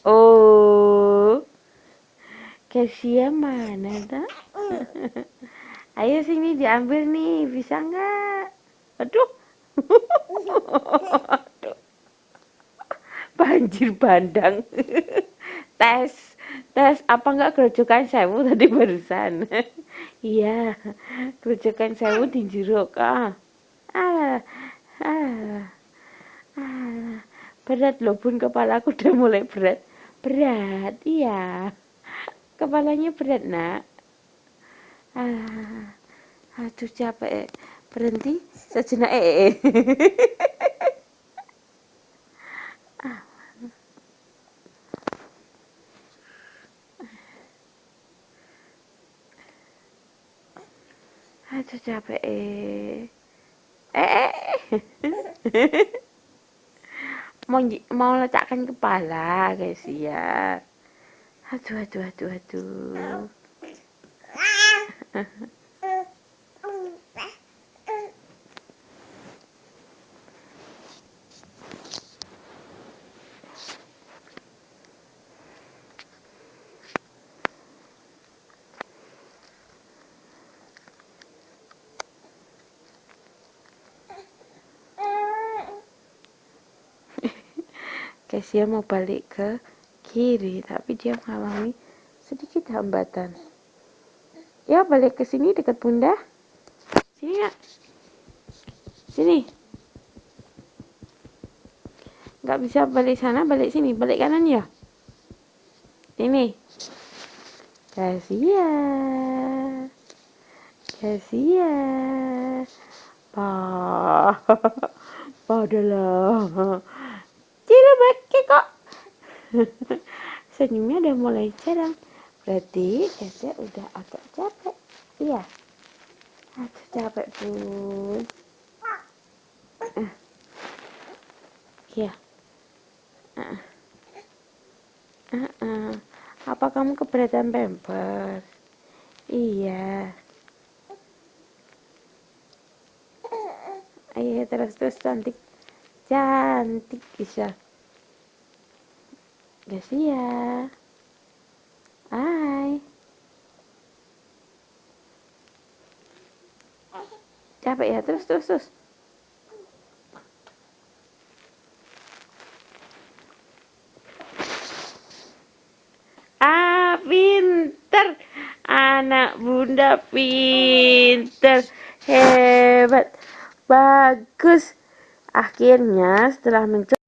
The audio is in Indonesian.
Oh, Kesia mana tak? Ayo sini diambil nih, bisa nggak? Aduh, banjir bandang. Tes, tes apa nggak kerucukan sewu tadi barusan? Iya, kerucukan sewu di jeruk. Ah, ah, ah. Berat loh bun, kepalaku udah mulai berat. Berat, iya. Kepalanya berat nak. Ah, aduh capek. Berhenti sejenak. Aduh capek. Mau mau letakkan kepala guys ya. Aduh aduh aduh aduh. Kesia mau balik ke kiri, tapi dia mengalami sedikit hambatan. Ya, balik ke sini dekat bunda. Sini ya, sini. Nggak bisa balik sana, balik sini, balik kanan ya. Ini. Kesia, Kesia. Pa, adalah. Tidak pakai kok. Senyumnya udah mulai cerah. Berarti Kesia udah agak capek. Iya. Aduh capek bun. Iya. Apa kamu keberatan pampers? Iya. Ayo terus terus cantik. Cantik bisa. Kesia. Hai. Capek ya, terus terus terus. Pinter. Anak bunda pinter. Hebat. Bagus. Akhirnya setelah mencoba